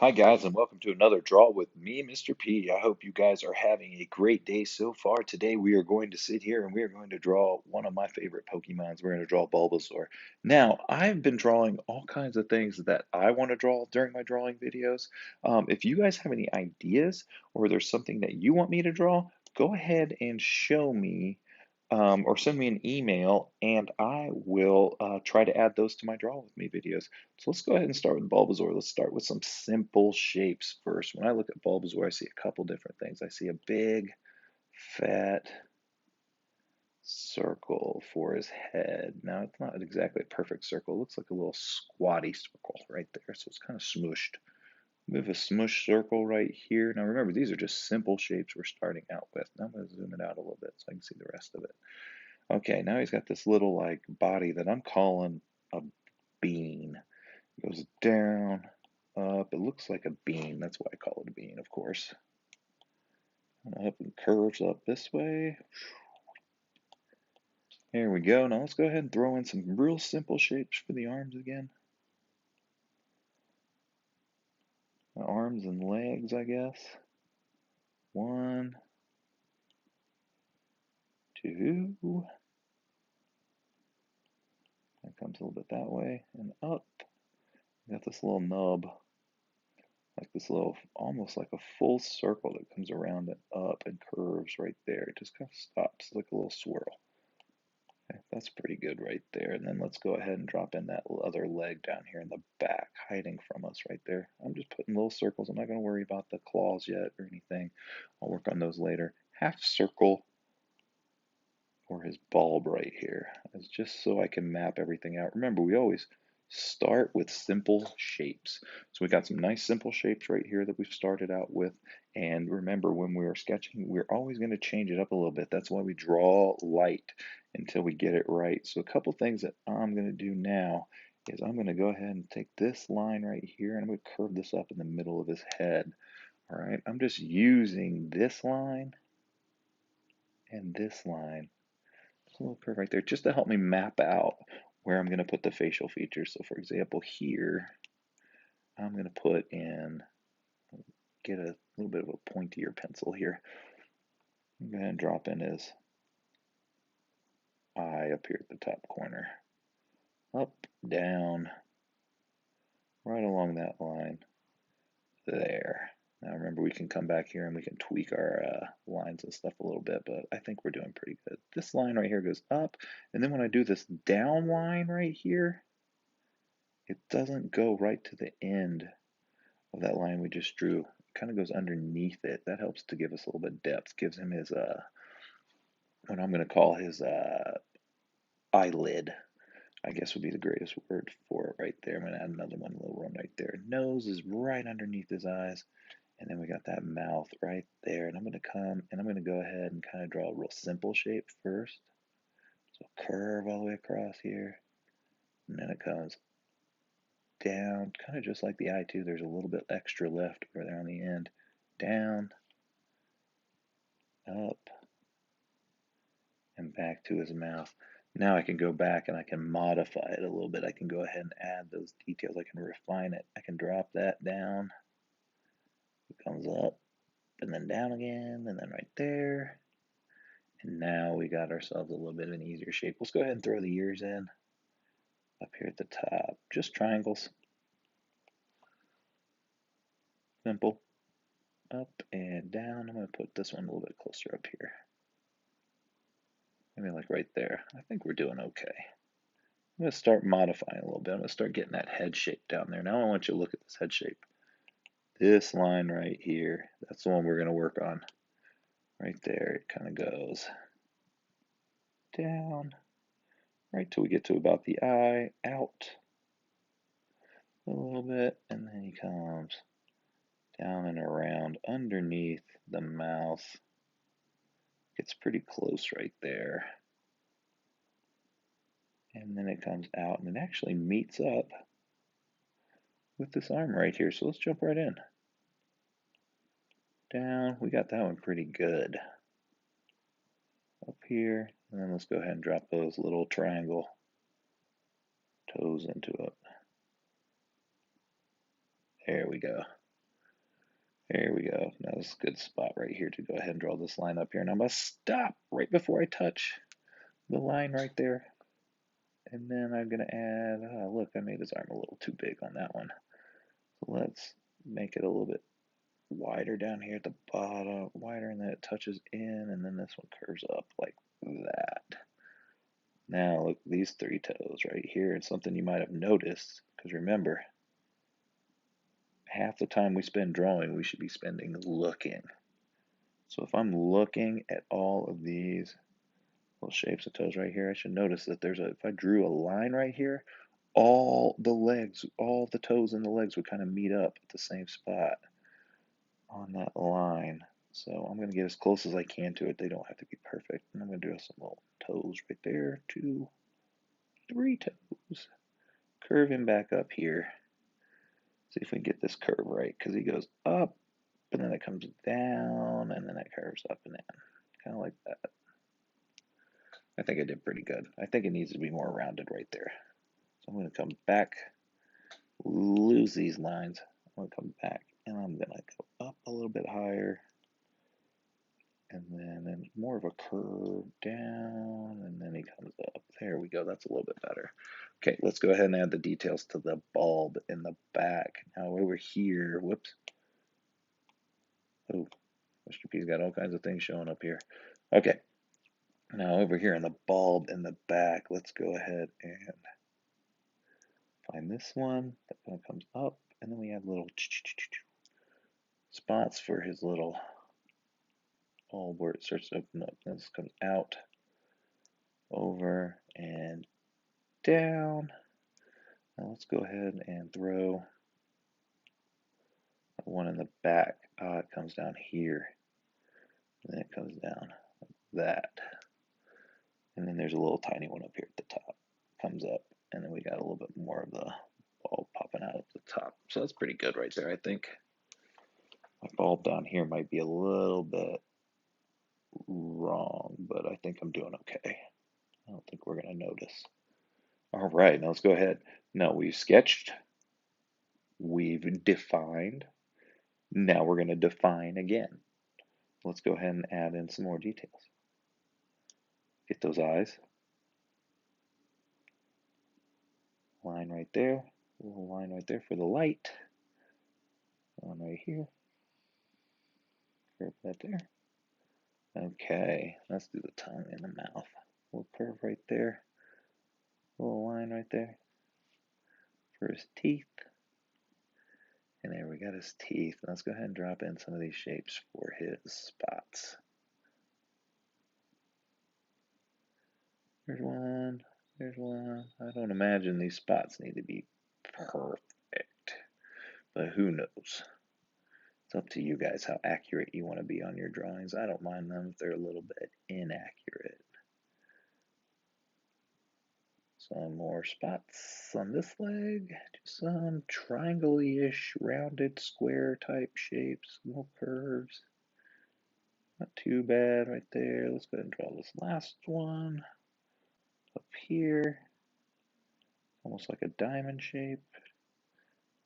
Hi, guys, and welcome to another Draw with me, Mr. P. I hope you guys are having a great day so far. Today, we are going to sit here and we are going to draw one of my favorite Pokemons. We're going to draw Bulbasaur. Now, I've been drawing all kinds of things that I want to draw during my drawing videos. If you guys have any ideas or there's something that you want me to draw, go ahead and show me or send me an email, and I will try to add those to my Draw with Me videos. So let's go ahead and start with Bulbasaur. Let's start with some simple shapes first. When I look at Bulbasaur, I see a couple different things. I see a big, fat circle for his head. Now, it's not exactly a perfect circle. It looks like a little squatty circle right there. So it's kind of smooshed. We have a smush circle right here. Now, remember, these are just simple shapes we're starting out with. Now, I'm going to zoom it out a little bit so I can see the rest of it. Okay, now he's got this little like body that I'm calling a bean. It goes down, up. It looks like a bean. That's why I call it a bean, of course. And up and curves up this way. Here we go. Now let's go ahead and throw in some real simple shapes for the arms again. The arms and legs, I guess. One, two. That comes a little bit that way and up. Got this little nub, like this little, almost like a full circle that comes around and up and curves right there. It just kind of stops like a little swirl. Okay, that's pretty good right there. And then let's go ahead and drop in that other leg down here in the back, hiding from us right there. I'm just putting little circles. I'm not going to worry about the claws yet or anything. I'll work on those later. Half circle for his bulb right here. It's just so I can map everything out. Remember, we always start with simple shapes. So we got some nice simple shapes right here that we've started out with. And remember, when we are sketching, we're always going to change it up a little bit. That's why we draw light until we get it right. So a couple things that I'm going to do now is I'm going to go ahead and take this line right here and I'm going to curve this up in the middle of his head. All right, I'm just using this line and this line, a little curve right there, just to help me map out where I'm going to put the facial features. So for example, here, I'm going to put in, get a little bit of a pointier pencil here. I'm going to drop in his eye up here at the top corner. Up, down, right along that line, there. Now remember, we can come back here and we can tweak our lines and stuff a little bit, but I think we're doing pretty good. This line right here goes up, and then when I do this down line right here, it doesn't go right to the end of that line we just drew. It kind of goes underneath it. That helps to give us a little bit of depth. Gives him his what I'm going to call his eyelid, I guess would be the greatest word for it right there. I'm going to add another one, a little one right there. Nose is right underneath his eyes. And then we got that mouth right there. And I'm going to come and I'm going to go ahead and kind of draw a real simple shape first. So curve all the way across here. And then it comes down, kind of just like the eye too. There's a little bit extra left over there on the end. Down, up, and back to his mouth. Now I can go back and I can modify it a little bit. I can go ahead and add those details. I can refine it. I can drop that down. It comes up and then down again and then right there. And now we got ourselves a little bit of an easier shape. Let's go ahead and throw the ears in up here at the top. Just triangles. Simple. Up and down. I'm going to put this one a little bit closer up here. Maybe like right there. I think we're doing okay. I'm going to start modifying a little bit. I'm going to start getting that head shape down there. Now I want you to look at this head shape. This line right here, that's the one we're going to work on. Right there, it kind of goes down, right till we get to about the eye, out a little bit, and then he comes down and around underneath the mouth. Gets pretty close right there. And then it comes out and it actually meets up with this arm right here. So let's jump right in. Down, we got that one pretty good. Up here, and then let's go ahead and drop those little triangle toes into it. There we go. There we go. Now this is a good spot right here to go ahead and draw this line up here. And I'm going to stop right before I touch the line right there. And then I'm going to add, oh, look, I made his arm a little too big on that one. So let's make it a little bit wider down here at the bottom, wider, and then it touches in, and then this one curves up like that. Now look, these three toes right here, and something you might have noticed, because remember, half the time we spend drawing, we should be spending looking. So if I'm looking at all of these little shapes of toes right here, I should notice that if I drew a line right here, all the legs, all the toes and the legs would kind of meet up at the same spot on that line. So I'm going to get as close as I can to it. They don't have to be perfect. And I'm going to draw some little toes right there. 2, 3 toes. Curving back up here. See if we can get this curve right, because he goes up, and then it comes down, and then it curves up and down. Kind of like that. I think I did pretty good. I think it needs to be more rounded right there. So I'm going to come back, lose these lines. I'm going to come back, and I'm going to go up a little bit higher, and then more of a curve down, and then he comes up. There we go. That's a little bit better. Okay, let's go ahead and add the details to the bulb in the back. Now over here, whoops. Oh, Mr. P's got all kinds of things showing up here. Okay, now over here in the bulb in the back, let's go ahead and find this one. That one comes up, and then we have little spots for his little bulb where it starts to open up. This comes out, over, and down. Now let's go ahead and throw one in the back. It comes down here, and then it comes down like that. And then there's a little tiny one up here at the top. Comes up, and then we got a little bit more of the bulb popping out at the top. So that's pretty good right there, I think. My bulb down here might be a little bit wrong, but I think I'm doing okay. I don't think we're going to notice. All right, now let's go ahead. Now we've sketched, we've defined. Now we're going to define again. Let's go ahead and add in some more details. Get those eyes. Line right there. A little line right there for the light. One right here. Curve that there. Okay, let's do the tongue and the mouth. A little curve right there. A little line right there for his teeth. And there we got his teeth. Let's go ahead and drop in some of these shapes for his spots. There's one. There's one. I don't imagine these spots need to be perfect, but who knows? It's up to you guys how accurate you want to be on your drawings. I don't mind them if they're a little bit inaccurate. Some more spots on this leg. Just some triangle-ish, rounded, square type shapes, little curves. Not too bad right there. Let's go ahead and draw this last one up here. Almost like a diamond shape.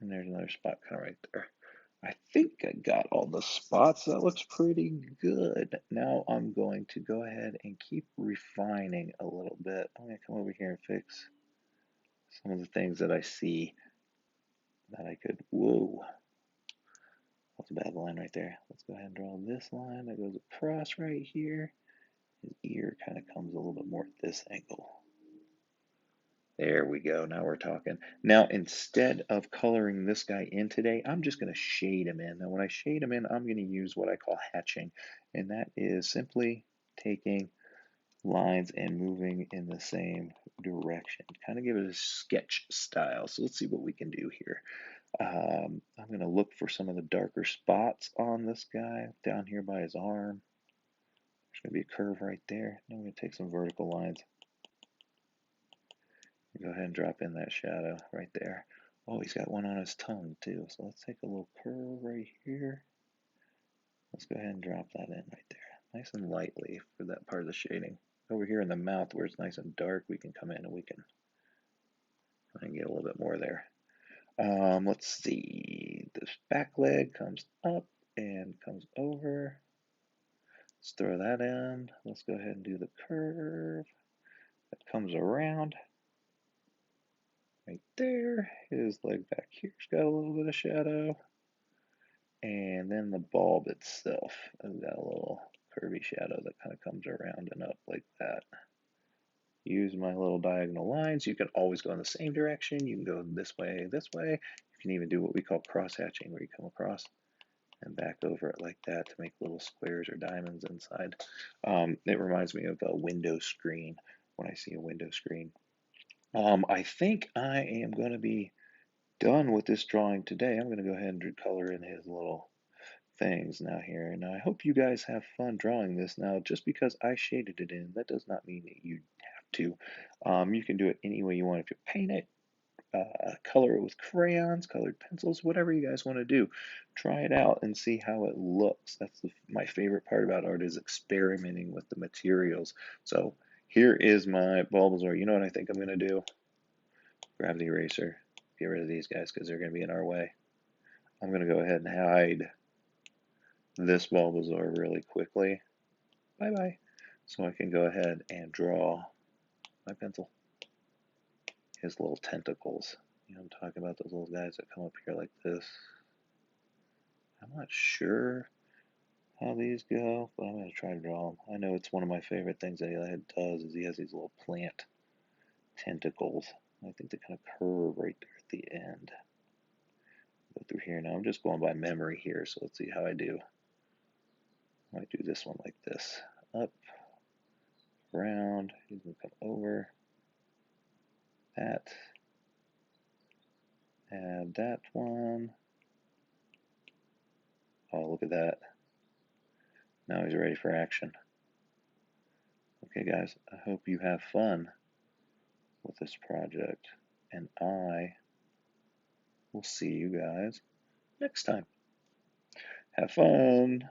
And there's another spot kind of right there. I think I got all the spots. That looks pretty good. Now I'm going to go ahead and keep refining a little bit. I'm going to come over here and fix some of the things that I see that I could, whoa, that's a bad line right there. Let's go ahead and draw this line that goes across right here. His ear kind of comes a little bit more at this angle. There we go. Now we're talking. Now, instead of coloring this guy in today, I'm just going to shade him in. Now, when I shade him in, I'm going to use what I call hatching, and that is simply taking lines and moving in the same direction. Kind of give it a sketch style. So let's see what we can do here. I'm going to look for some of the darker spots on this guy down here by his arm. There's going to be a curve right there. Now I'm going to take some vertical lines. Go ahead and drop in that shadow right there. Oh, he's got one on his tongue too. So let's take a little curve right here. Let's go ahead and drop that in right there. Nice and lightly for that part of the shading. Over here in the mouth where it's nice and dark, we can come in and we can get a little bit more there. Let's see. This back leg comes up and comes over. Let's throw that in. Let's go ahead and do the curve. That comes around right there. His leg back here's got a little bit of shadow. And then the bulb itself has got a little curvy shadow that kind of comes around and up like that. Use my little diagonal lines. You can always go in the same direction. You can go this way, this way. You can even do what we call cross hatching, where you come across and back over it like that to make little squares or diamonds inside. It reminds me of a window screen when I see a window screen. I think I am going to be done with this drawing today. I'm going to go ahead and color in his little things now here, and I hope you guys have fun drawing this. Now, just because I shaded it in, that does not mean that you have to. You can do it any way you want. If you paint it, color it with crayons, colored pencils, whatever you guys want to do. Try it out and see how it looks. That's my favorite part about art, is experimenting with the materials. So here is my Bulbasaur. You know what I think I'm going to do? Grab the eraser, get rid of these guys because they're going to be in our way. I'm going to go ahead and hide this Bulbasaur really quickly. Bye-bye. So I can go ahead and draw my pencil. His little tentacles. You know, I'm talking about those little guys that come up here like this. I'm not sure how these go, but I'm going to try to draw them. I know it's one of my favorite things that he does, is he has these little plant tentacles. I think they kind of curve right there at the end. Go through here. Now I'm just going by memory here, so let's see how I do. I might do this one like this. Up, around, he's going to come over. That. Add that one. Oh, look at that. Now he's ready for action. Okay, guys, I hope you have fun with this project, and I will see you guys next time. Have fun.